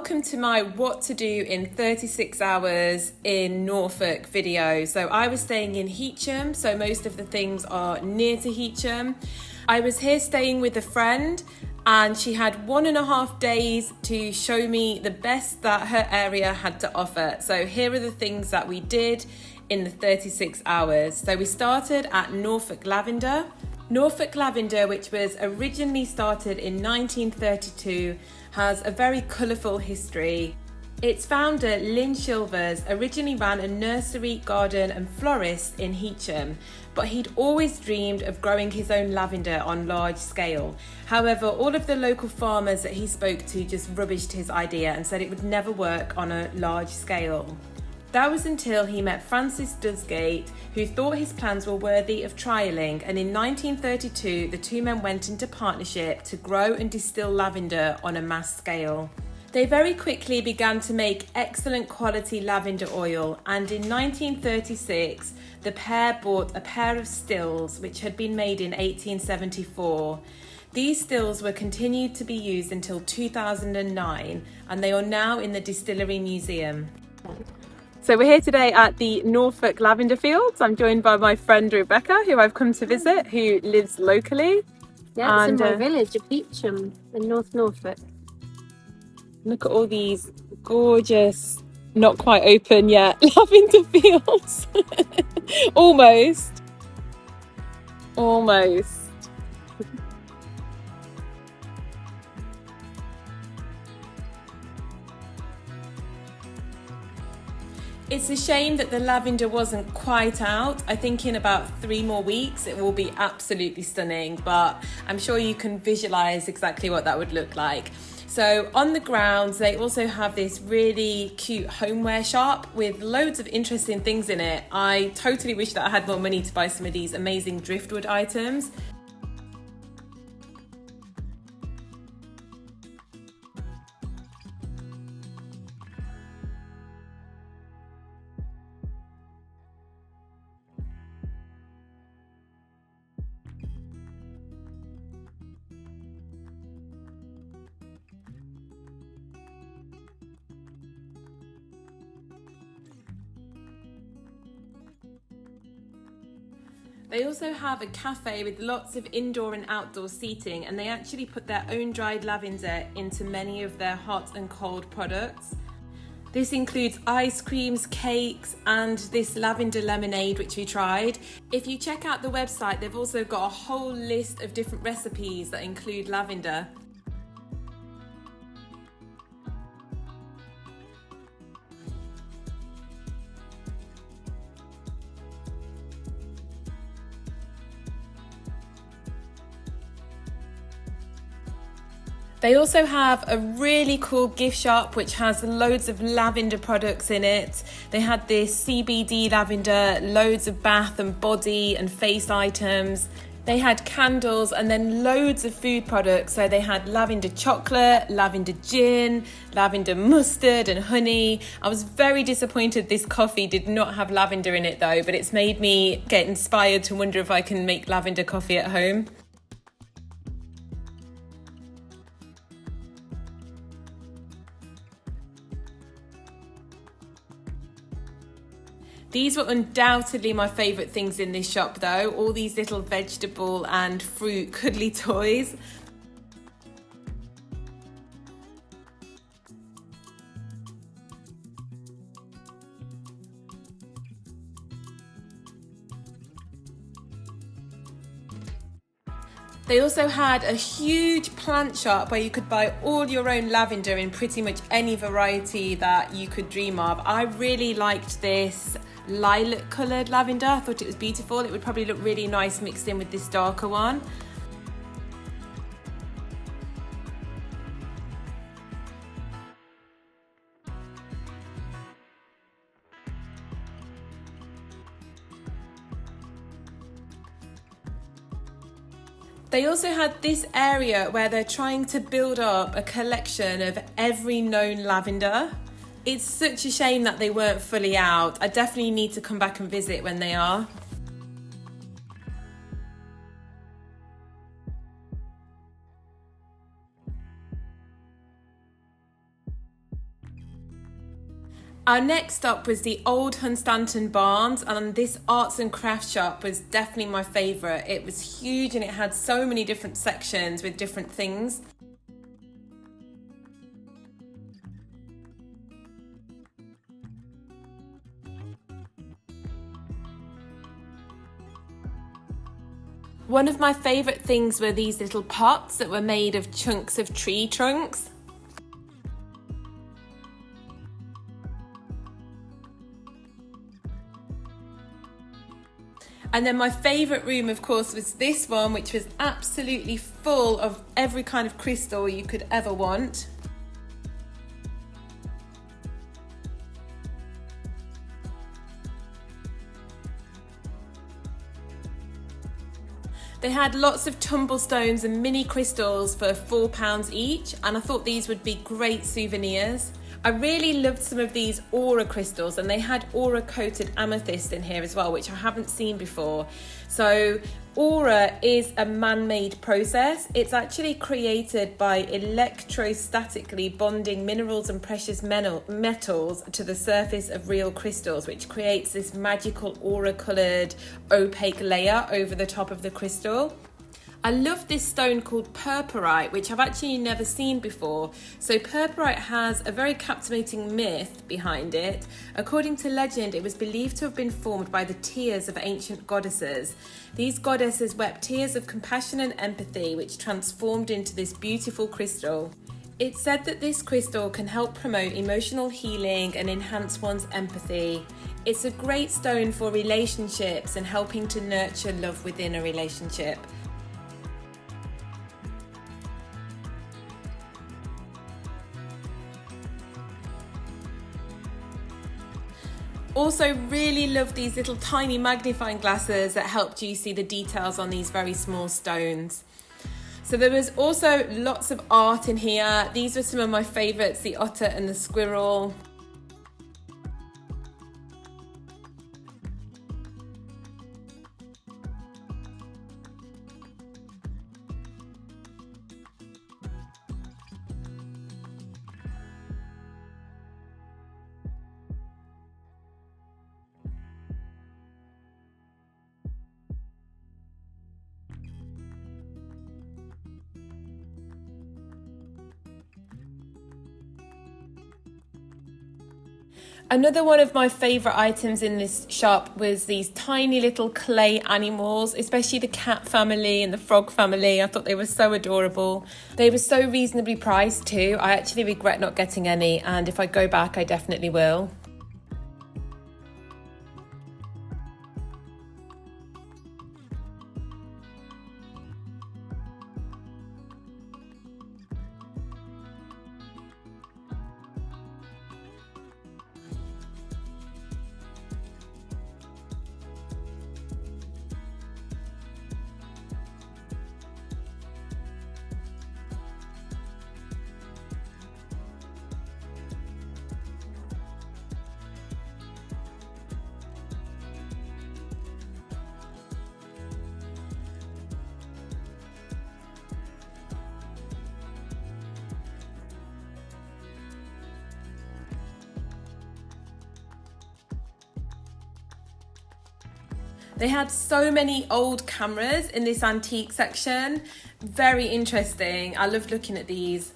welcome to my what to do in 36 hours in Norfolk video. So I was staying in Heacham, so most of the things are near to Heacham. I was here staying with a friend and she had 1.5 days to show me the best that her area had to offer. So here are the things that we did in the 36 hours. So we started at Norfolk Lavender. Norfolk Lavender, which was originally started in 1932, has a very colourful history. Its founder, Lynn Shilvers, originally ran a nursery, garden and florist in Heacham, but he'd always dreamed of growing his own lavender on large scale. However, all of the local farmers that he spoke to just rubbished his idea and said it would never work on a large scale. That was until he met Francis Dusgate, who thought his plans were worthy of trialling, and in 1932 the two men went into partnership to grow and distill lavender on a mass scale. They very quickly began to make excellent quality lavender oil, and in 1936 the pair bought a pair of stills which had been made in 1874. These stills were continued to be used until 2009, and they are now in the Distillery Museum. So we're here today at the Norfolk Lavender Fields. I'm joined by my friend Rebecca, who I've come to visit, who lives locally. Yeah, it's in my village of Beachside in North Norfolk. Look at all these gorgeous, not quite open yet, lavender fields. Almost. It's a shame that the lavender wasn't quite out. I think in about 3 more weeks it will be absolutely stunning, but I'm sure you can visualize exactly what that would look like. So on the grounds they also have this really cute homeware shop with loads of interesting things in it. I totally wish that I had more money to buy some of these amazing driftwood items. They also have a cafe with lots of indoor and outdoor seating, and they actually put their own dried lavender into many of their hot and cold products. This includes ice creams, cakes, and this lavender lemonade which we tried. If you check out the website, they've also got a whole list of different recipes that include lavender. They also have a really cool gift shop which has loads of lavender products in it. They had this CBD lavender, loads of bath and body and face items. They had candles and then loads of food products. So they had lavender chocolate, lavender gin, lavender mustard and honey. I was very disappointed this coffee did not have lavender in it though, but it's made me get inspired to wonder if I can make lavender coffee at home. These were undoubtedly my favourite things in this shop though, all these little vegetable and fruit cuddly toys. They also had a huge plant shop where you could buy all your own lavender in pretty much any variety that you could dream of. I really liked this lilac coloured lavender. I thought it was beautiful. It would probably look really nice mixed in with this darker one. They also had this area where they're trying to build up a collection of every known lavender. It's such a shame that they weren't fully out. I definitely need to come back and visit when they are. Our next stop was the old Hunstanton Barns, and this arts and crafts shop was definitely my favourite. It was huge and it had so many different sections with different things. One of my favourite things were these little pots that were made of chunks of tree trunks. And then my favourite room, of course, was this one, which was absolutely full of every kind of crystal you could ever want. They had lots of tumblestones and mini crystals for £4 each, and I thought these would be great souvenirs. I really loved some of these aura crystals, and they had aura coated amethyst in here as well, which I haven't seen before. So aura is a man-made process. It's actually created by electrostatically bonding minerals and precious metals to the surface of real crystals, which creates this magical aura coloured opaque layer over the top of the crystal. I love this stone called purpurite, which I've actually never seen before. So purpurite has a very captivating myth behind it. According to legend, it was believed to have been formed by the tears of ancient goddesses. These goddesses wept tears of compassion and empathy, which transformed into this beautiful crystal. It's said that this crystal can help promote emotional healing and enhance one's empathy. It's a great stone for relationships and helping to nurture love within a relationship. Also really love these little tiny magnifying glasses that helped you see the details on these very small stones. So there was also lots of art in here. These were some of my favourites, the otter and the squirrel. Another one of my favourite items in this shop was these tiny little clay animals, especially the cat family and the frog family. I thought they were so adorable. They were so reasonably priced too. I actually regret not getting any, and if I go back, I definitely will. They had so many old cameras in this antique section. Very interesting. I loved looking at these.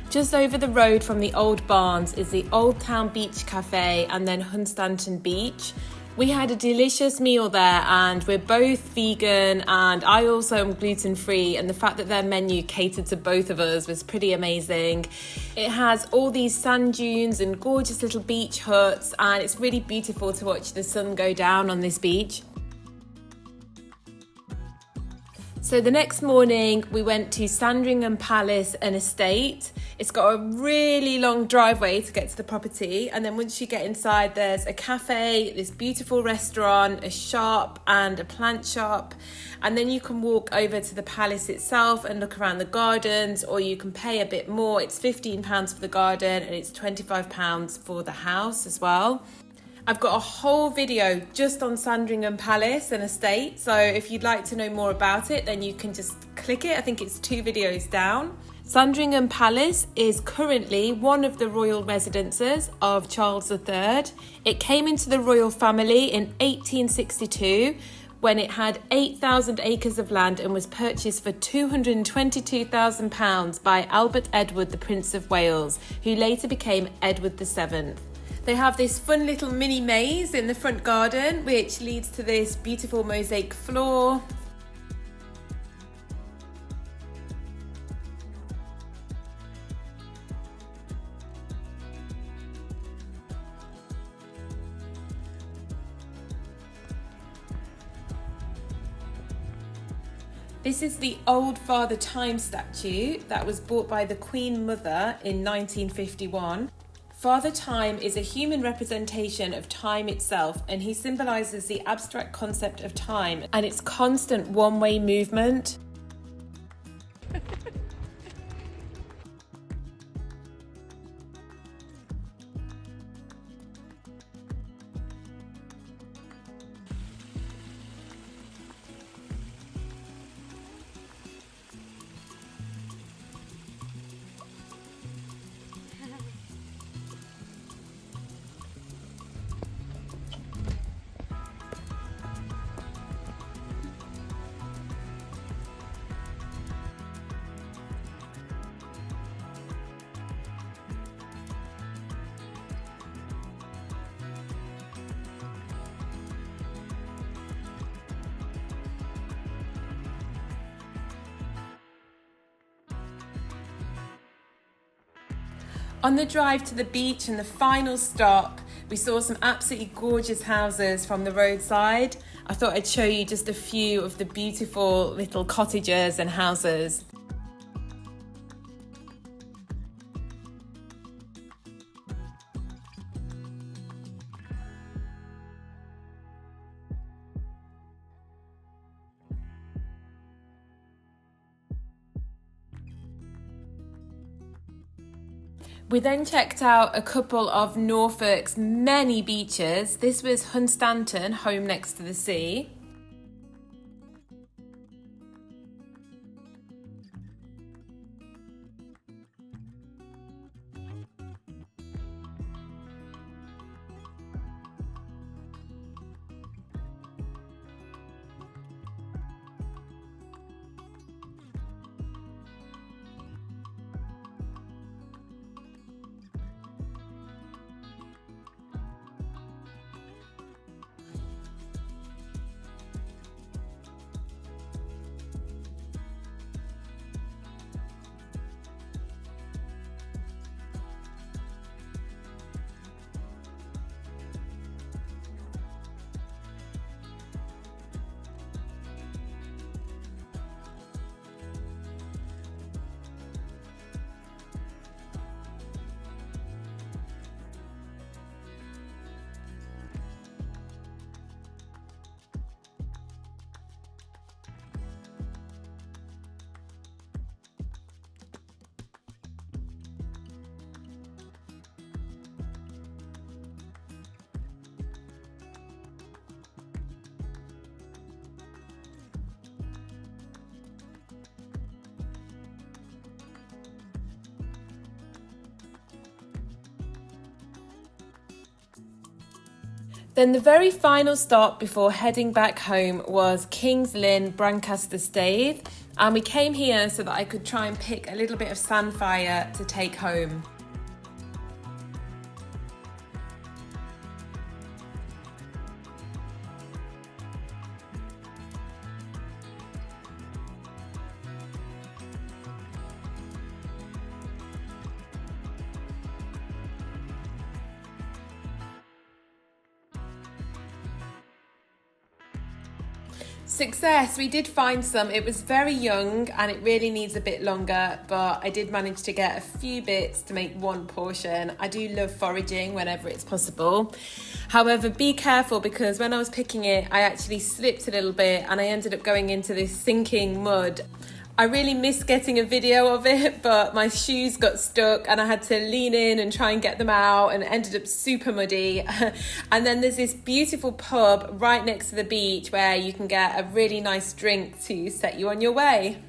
Just over the road from the old barns is the Old Town Beach Cafe and then Hunstanton Beach. We had a delicious meal there, and we're both vegan, and I also am gluten-free, and the fact that their menu catered to both of us was pretty amazing. It has all these sand dunes and gorgeous little beach huts, and it's really beautiful to watch the sun go down on this beach. So the next morning we went to Sandringham Palace and Estate. It's got a really long driveway to get to the property, and then once you get inside there's a cafe, this beautiful restaurant, a shop and a plant shop, and then you can walk over to the palace itself and look around the gardens, or you can pay a bit more. It's £15 for the garden and it's £25 for the house as well. I've got a whole video just on Sandringham Palace and Estate, so if you'd like to know more about it, then you can just click it. I think it's 2 videos down. Sandringham Palace is currently one of the royal residences of Charles III. It came into the royal family in 1862 when it had 8,000 acres of land and was purchased for £222,000 by Albert Edward, the Prince of Wales, who later became Edward VII. They have this fun little mini maze in the front garden, which leads to this beautiful mosaic floor. This is the old Father Time statue that was bought by the Queen Mother in 1951. Father Time is a human representation of time itself, and he symbolises the abstract concept of time and its constant one-way movement. On the drive to the beach and the final stop, we saw some absolutely gorgeous houses from the roadside. I thought I'd show you just a few of the beautiful little cottages and houses. We then checked out a couple of Norfolk's many beaches. This was Hunstanton, home next to the sea. Then the very final stop before heading back home was King's Lynn, Brancaster Staithe, and we came here so that I could try and pick a little bit of samphire to take home. Success, we did find some. It was very young and it really needs a bit longer, but I did manage to get a few bits to make one portion. I do love foraging whenever it's possible. However, be careful, because when I was picking it, I actually slipped a little bit and I ended up going into this sinking mud. I really missed getting a video of it, but my shoes got stuck and I had to lean in and try and get them out, and it ended up super muddy. And then there's this beautiful pub right next to the beach where you can get a really nice drink to set you on your way.